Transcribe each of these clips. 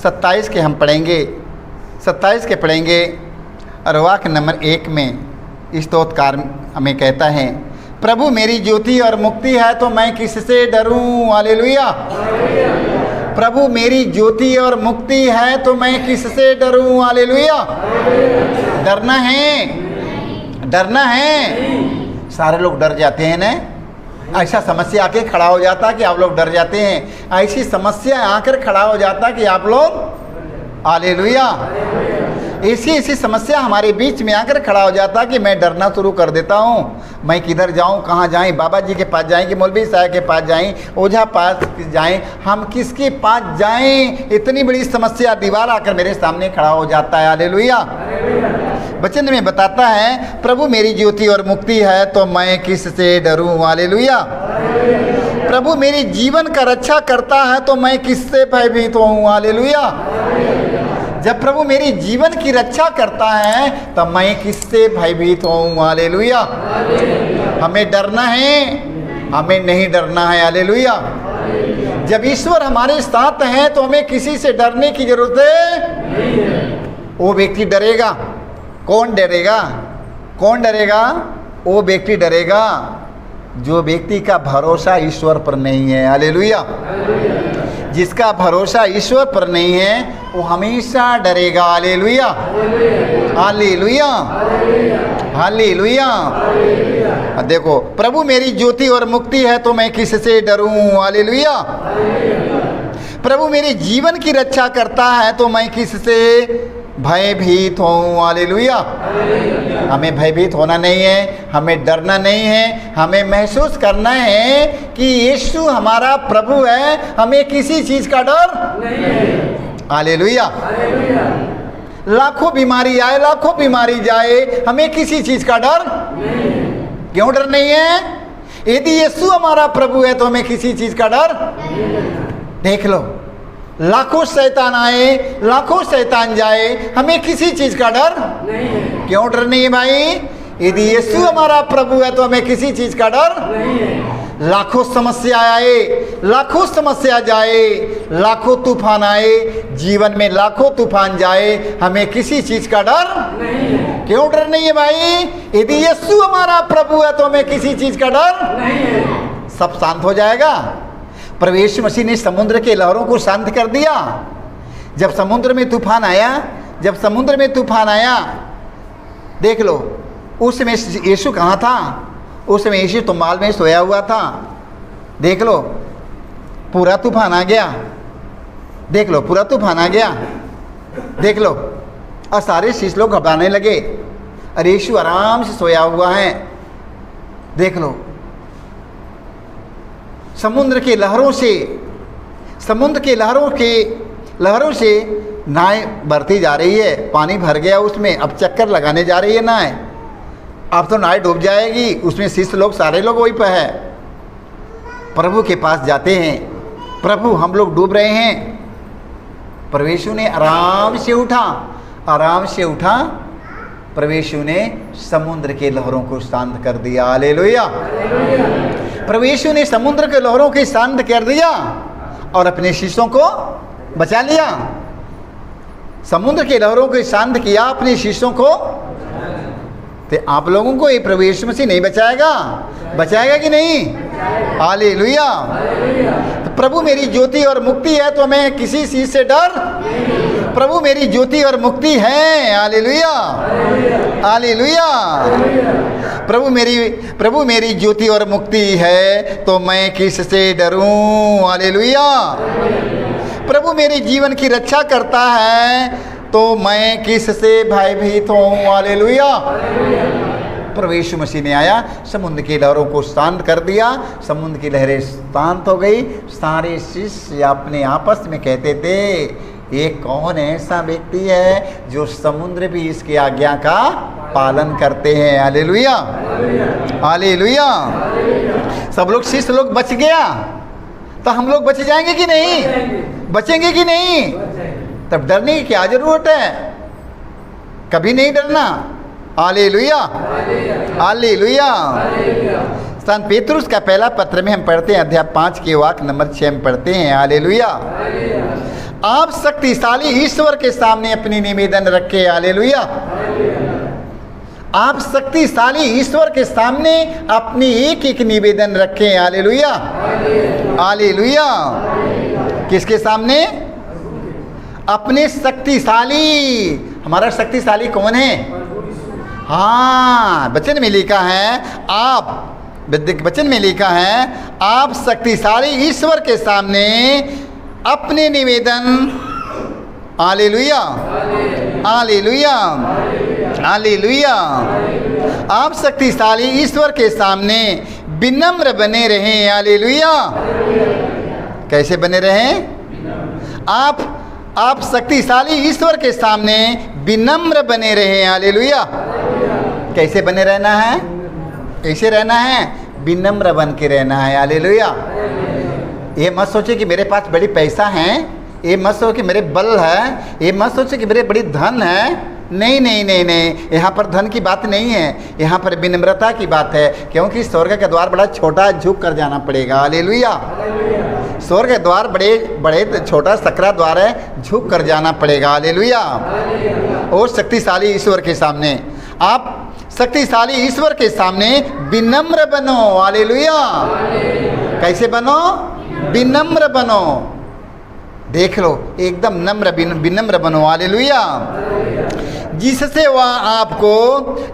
27 के हम पढ़ेंगे, 27 के पढ़ेंगे। और वाक्य नंबर 1 में स्तोत्रकार हमें कहता है, प्रभु मेरी ज्योति और मुक्ति है तो मैं किससे डरूं। हालेलुया। प्रभु मेरी ज्योति और मुक्ति है तो मैं किससे डरूं। हालेलुया। डरना है, डरना है। सारे लोग डर जाते हैं ना, ऐसा समस्या आके खड़ा हो जाता कि आप लोग डर जाते हैं। ऐसी समस्या आकर खड़ा हो जाता कि आप लोग, हालेलुया, ऐसी समस्या हमारे बीच में आकर खड़ा हो जाता कि मैं डरना शुरू कर देता हूँ। मैं किधर जाऊँ, कहाँ जाएँ, बाबा जी के पास जाएँ कि मौलवी साहब के पास जाएँ, ओझा पास जाएँ, हम किसके पास जाएँ। इतनी बड़ी समस्या, दीवार आकर मेरे सामने खड़ा हो जाता है। हालेलुया। वचन में बताता है, प्रभु मेरी ज्योति और मुक्ति है तो मैं किससे डरूं। हालेलुया। प्रभु मेरी जीवन का रक्षा करता है तो मैं किससे भयभीत हूँ। हालेलुया। जब प्रभु मेरी जीवन की रक्षा करता है तब मैं किससे भयभीत हूँ। हालेलुया। हमें डरना है, हमें नहीं डरना है। हालेलुया। जब ईश्वर हमारे साथ हैं तो हमें किसी से डरने की जरूरत है। वो व्यक्ति डरेगा। कौन डरेगा? कौन डरेगा? वो व्यक्ति डरेगा जो व्यक्ति का भरोसा ईश्वर पर नहीं है। हालेलुया। जिसका भरोसा ईश्वर पर नहीं है वो हमेशा डरेगा। हालेलुया। हालेलुया। हालेलुया। देखो, प्रभु मेरी ज्योति और मुक्ति है तो मैं किससे डरूं। हालेलुया। प्रभु मेरे जीवन की रक्षा करता है तो मैं किससे भयभीत हूँ। हालेलुया। हमें भयभीत होना नहीं है, हमें डरना नहीं है, हमें महसूस करना है कि यीशु हमारा प्रभु है, हमें किसी चीज का डर नहीं है। हालेलुया। लाखों बीमारी आए, लाखों बीमारी जाए, हमें किसी चीज का डर नहीं है। क्यों डर नहीं है? यदि यीशु हमारा प्रभु है तो हमें किसी चीज का डर नहीं है। देख लो, लाखों शैतान आए, लाखों शैतान जाए, हमें किसी चीज का डर नहीं है। क्यों डर नहीं है भाई? यदि यीशु हमारा प्रभु है तो हमें किसी चीज का डर नहीं है। लाखों समस्या आए, लाखों समस्या जाए, लाखों तूफान आए, जीवन में लाखों तूफान जाए, हमें किसी चीज का डर नहीं है। क्यों डर नहीं है भाई? यदि यीशु हमारा प्रभु है तो हमें किसी चीज का डर नहीं है। सब शांत हो जाएगा। प्रभु यीशु मसीह ने समुद्र के लहरों को शांत कर दिया। जब समुद्र में तूफान आया, जब समुद्र में तूफान आया, देख लो, उस समय यीशु कहाँ था? उस समय यीशु तुमाल में सोया हुआ था। देख लो, पूरा तूफान आ गया। देख लो, पूरा तूफान आ गया। देख लो, और सारे शिष्य लोग घबराने लगे। और यीशु आराम से सोया हुआ है। देख लो, समुद्र के लहरों से, समुद्र के लहरों से नाव बढ़ती जा रही है। पानी भर गया उसमें, अब चक्कर लगाने जा रही है नाव। अब तो नाव डूब जाएगी। उसमें शिष्य लोग, सारे लोग वहीं पर है। प्रभु के पास जाते हैं, प्रभु हम लोग डूब रहे हैं। प्रभु यीशु ने आराम से उठा, आराम से उठा। प्रभु यीशु ने समुद्र के लहरों को शांत कर दिया। हालेलुया। प्रभु यीशु ने समुद्र के लहरों को शांत कर दिया और अपने शिष्यों को बचा लिया। समुद्र के लहरों को शांत किया, अपने शिष्यों को। तो आप लोगों को ये प्रभु यीशु मसीह नहीं बचाएगा? बचाएगा कि नहीं? हालेलुया। तो प्रभु मेरी ज्योति और मुक्ति है तो मैं किसी चीज से डर। प्रभु मेरी ज्योति और मुक्ति है। हालेलुया। हालेलुया। प्रभु मेरी ज्योति और मुक्ति है तो मैं किससे डरूं। हालेलुया। प्रभु मेरे जीवन की रक्षा करता है तो मैं किससे भयभीत हूँ। हालेलुया। प्रभु यीशु मसीह ने आया, समुद्र की लहरों को शांत कर दिया। समुद्र की लहरें शांत हो गई। सारे शिष्य अपने आपस में कहते थे, ये कौन ऐसा व्यक्ति है जो समुद्र भी इसकी आज्ञा का पालन करते हैं। हालेलुया। हालेलुया। सब लोग, शिष्य लोग बच गया तो हम लोग बच जाएंगे कि नहीं? बचेंगे कि नहीं? तब डरने की क्या जरूरत है? कभी नहीं डरना। हालेलुया। हालेलुया। संत पेतरुस का पहला पत्र में हम पढ़ते हैं, अध्याय 5 के वाक्य नंबर 6 में पढ़ते हैं। हालेलुया। आप शक्तिशाली ईश्वर के सामने अपनी निवेदन रखे। हालेलुया। आप शक्तिशाली ईश्वर के सामने अपनी एक एक निवेदन रखें। हालेलुया। हालेलुया। किसके सामने? अपने शक्तिशाली। हमारा शक्तिशाली कौन है? हाँ, वचन में लिखा है, आप वचन में लिखा है, आप शक्तिशाली ईश्वर के सामने अपने निवेदन। हालेलुया। हालेलुया। हालेलुया। आप शक्तिशाली ईश्वर के सामने विनम्र बने रहें। हालेलुया। कैसे बने रहें? आप शक्तिशाली ईश्वर के सामने विनम्र बने रहें। हालेलुया। कैसे बने रहना है? कैसे रहना है? विनम्र बन के रहना है। हालेलुया। ये मत सोचे कि मेरे पास बड़ी पैसा है, ये मत सोचे कि मेरे बल है, ये मत सोचे कि मेरे बड़ी धन है। नहीं नहीं नहीं नहीं, यहाँ पर धन की बात नहीं है, यहाँ पर विनम्रता की बात है। क्योंकि स्वर्ग का द्वार बड़ा छोटा, झुक कर जाना पड़ेगा। हालेलुया। स्वर्ग का द्वार बड़े छोटा सकरा द्वार है, झुक कर जाना पड़ेगा। हालेलुया। और शक्तिशाली ईश्वर के सामने, आप शक्तिशाली ईश्वर के सामने विनम्र बनो। हालेलुया। कैसे बनो? विनम्र बनो। देख लो, एकदम नम्र विनम्र बनो। हालेलुया। जिससे वह आपको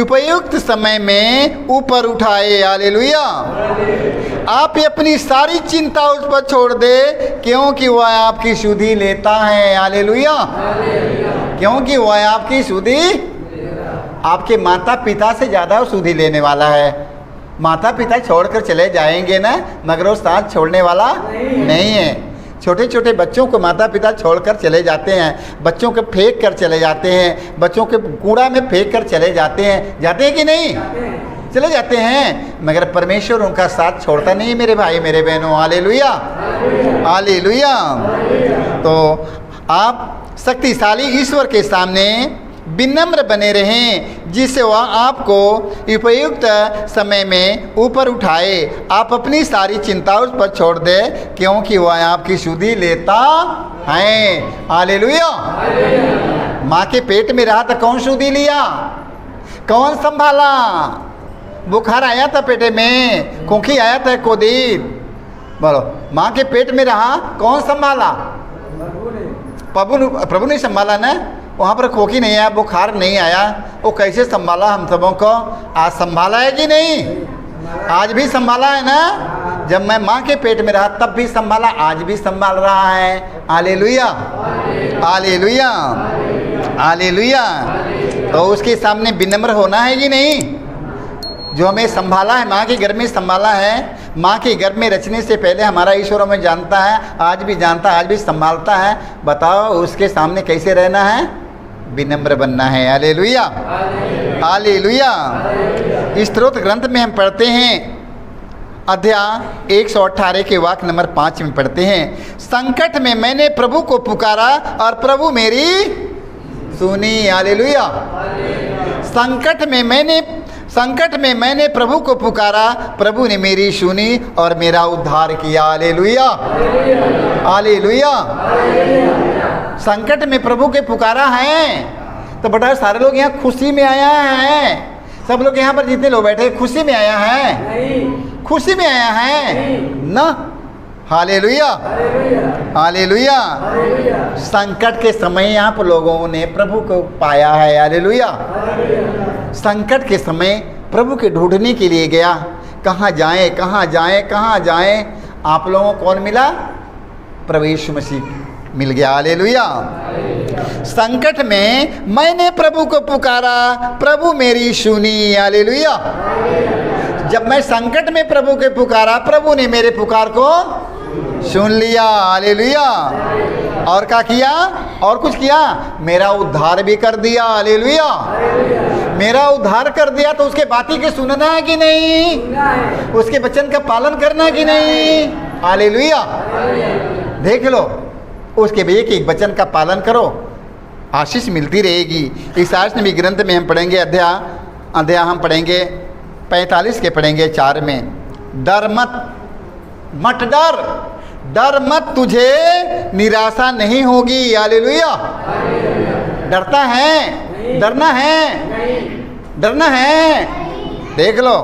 उपयुक्त समय में ऊपर उठाए। हालेलुया। आप अपनी सारी चिंता उस पर छोड़ दे, क्योंकि वह आपकी सुधि लेता है। हालेलुया। क्योंकि वह आपकी सुधि, आपके माता पिता से ज़्यादा सुधि लेने वाला है। माता पिता छोड़कर चले जाएंगे ना, मगर वो साथ छोड़ने वाला नहीं है। छोटे छोटे बच्चों को माता पिता छोड़कर चले जाते हैं, बच्चों को फेंक कर चले जाते हैं, बच्चों के कूड़ा में फेंक कर चले जाते हैं कि नहीं? चले जाते हैं, मगर परमेश्वर उनका साथ छोड़ता नहीं मेरे भाई मेरे बहनों। हालेलुया। हालेलुया। तो आप शक्तिशाली ईश्वर के सामने विनम्र बने रहें, जिससे वह आपको उपयुक्त समय में ऊपर उठाए। आप अपनी सारी चिंता उस पर छोड़ दे, क्योंकि वह आपकी सुधि लेता है। हालेलुया। माँ के पेट में रहा था, कौन सुधि लिया? कौन संभाला? बुखार आया था पेटे में, खोखी आया था कोदी, बोलो, माँ के पेट में रहा, कौन संभाला? प्रभु ने संभाला ना। वहाँ पर खोखी नहीं आया, बुखार नहीं आया, वो कैसे संभाला हम सबों को? आज संभाला है कि नहीं? आज भी संभाला है ना। जब मैं माँ के पेट में रहा तब भी संभाला, आज भी संभाल रहा है। हालेलुया। हालेलुया। हालेलुया। तो उसके सामने विनम्र होना है कि नहीं? जो हमें संभाला है, माँ के गर्भ में संभाला है, माँ के गर्भ में रचने से पहले हमारा ईश्वर हमें जानता है, आज भी जानता है, आज भी संभालता है। बताओ उसके सामने कैसे रहना है? विनम्र बनना है। हालेलुया। हालेलुया। इस स्तोत्र ग्रंथ में हम पढ़ते हैं, अध्याय 118 के वाक्य नंबर 5 में पढ़ते हैं, संकट में मैंने प्रभु को पुकारा और प्रभु मेरी सुनी। हालेलुया। संकट में मैंने प्रभु को पुकारा, प्रभु ने मेरी सुनी और मेरा उद्धार किया। हालेलुया। हालेलुया। संकट में प्रभु के पुकारा है तो बेटा सारे लोग यहाँ खुशी में आया है। सब लोग यहाँ पर जितने लोग बैठे खुशी में आया है? खुशी में आया है ना। हालेलुया। हालेलुया। संकट के समय यहाँ पर लोगों ने प्रभु को पाया है। हालेलुया। संकट के समय प्रभु के ढूंढने के लिए गया, कहाँ जाएं कहाँ जाएं कहाँ जाएं। आप लोगों को कौन मिला? प्रभु यीशु मसीह मिल गया। हालेलुया। संकट में मैंने प्रभु को पुकारा, प्रभु मेरी सुनी। हालेलुया। जब मैं संकट में प्रभु के पुकारा, प्रभु ने मेरे पुकार को सुन लिया। हालेलुया। और क्या किया? और कुछ किया? मेरा उद्धार भी कर दिया। हालेलुया। मेरा उद्धार कर दिया तो उसके बातें के सुनना है कि नहीं? उसके वचन का पालन करना है कि नहीं? हालेलुया। देख लो, उसके एक एक वचन का पालन करो, आशीष मिलती रहेगी। इस आशीष नबी ग्रंथ में हम पढ़ेंगे, अध्याय हम पढ़ेंगे 45 के पढ़ेंगे 4 में, डर मत डर, डर मत, तुझे निराशा नहीं होगी। हालेलुया। डरता है, डरना है, डरना है। देख लो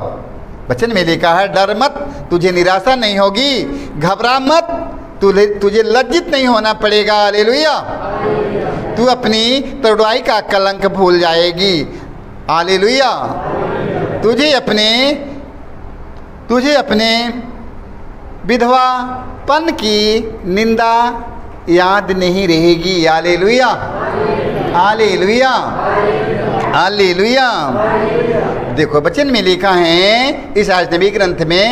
वचन में लिखा है, डर मत, तुझे निराशा नहीं होगी, घबरा मत, तुझे लज्जित नहीं होना पड़ेगा। हालेलुया। तू अपनी तरुणाई का कलंक भूल जाएगी। हालेलुया। तुझे अपने विधवापन की निंदा याद नहीं रहेगी। हालेलुया। हालेलुया। हालेलुया। देखो वचन में लिखा है इस आजनबी ग्रंथ में,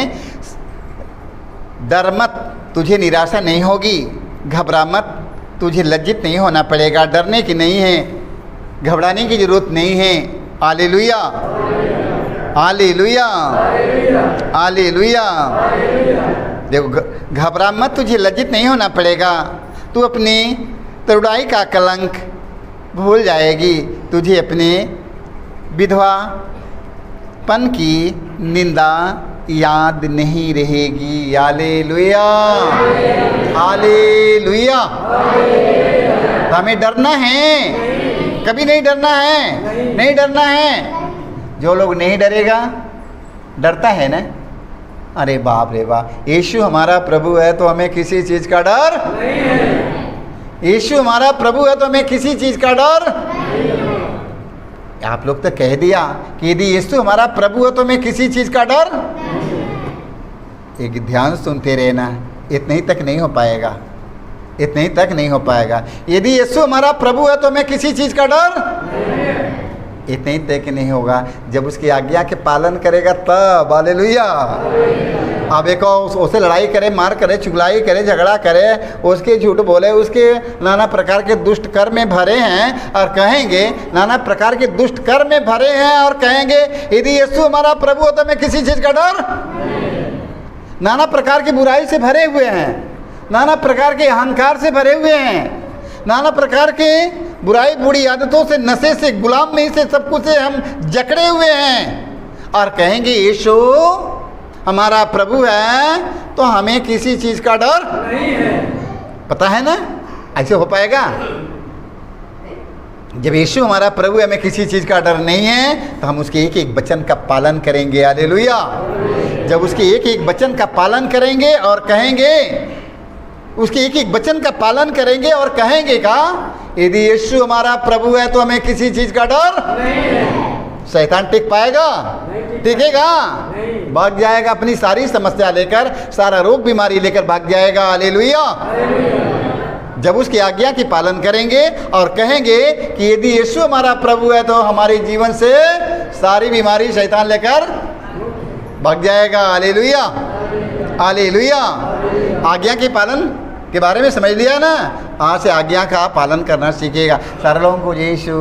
डर मत, तुझे निराशा नहीं होगी, घबरा मत, तुझे लज्जित नहीं होना पड़ेगा। डरने की नहीं है, घबराने की जरूरत नहीं है। हालेलुया। हालेलुया। हालेलुया। देखो घबरा मत, तुझे लज्जित नहीं होना पड़ेगा। तू अपनी तरुणाई का कलंक भूल जाएगी, तुझे अपने विधवापन की निंदा याद नहीं रहेगी। हालेलुया। हालेलुया। हमें डरना है, कभी नहीं डरना है, नहीं डरना है। जो लोग नहीं डरेगा, डरता है ना, अरे बाप रे बाप, यीशु हमारा प्रभु है तो हमें किसी चीज का डर नहीं है। यीशु हमारा प्रभु है तो हमें किसी चीज का डर नहीं है। आप लोग तो कह दिया कि यदि यीशु हमारा प्रभु है तो हमें किसी चीज का डर नहीं है। एक ध्यान सुनते रहना, इतने ही तक नहीं हो पाएगा, इतने ही तक नहीं हो पाएगा। यदि यीशु हमारा प्रभु है तो हमें किसी चीज का डर नहीं है। इतने ही तक नहीं होगा, जब उसकी आज्ञा के पालन करेगा तब। हालेलुया। अब एक उससे लड़ाई करे, मार करे, चुगलाई करे, झगड़ा करे, उसके झूठ बोले, उसके नाना प्रकार के दुष्ट कर्म में भरे हैं और कहेंगे, नाना प्रकार के दुष्ट कर्म में भरे हैं और कहेंगे यदि यीशु हमारा प्रभु हो तो हमें किसी चीज़ का डर, नाना प्रकार की बुराई से भरे हुए हैं, नाना प्रकार के अहंकार से भरे हुए हैं, नाना प्रकार के बुराई बुरी आदतों से, नशे से, गुलामी से, सब कुछ से हम जकड़े हुए हैं और कहेंगे यीशु हमारा प्रभु है तो हमें किसी चीज़ का डर नहीं है। पता है ना, ऐसे हो पाएगा? जब यीशु हमारा प्रभु है, हमें किसी चीज़ का डर नहीं है, तो हम उसके एक एक वचन का पालन करेंगे। हालेलुया। जब उसके एक एक वचन का पालन करेंगे और कहेंगे, उसके एक एक वचन का पालन करेंगे और कहेंगे का यदि यीशु हमारा प्रभु है तो हमें किसी चीज़ का डर नहीं है। शैतान टिक पाएगा? टिकेगा? भाग जाएगा, अपनी सारी समस्या लेकर, सारा रोग बीमारी लेकर भाग जाएगा। हालेलुया। जब उसकी आज्ञा की पालन करेंगे और कहेंगे कि यदि यीशु हमारा प्रभु है तो हमारे जीवन से सारी बीमारी शैतान लेकर भाग जाएगा। हालेलुया। हालेलुया। आज्ञा के पालन के बारे में समझ लिया ना, आज से आज्ञा का पालन करना सीखेगा। सारे लोगों को यीशु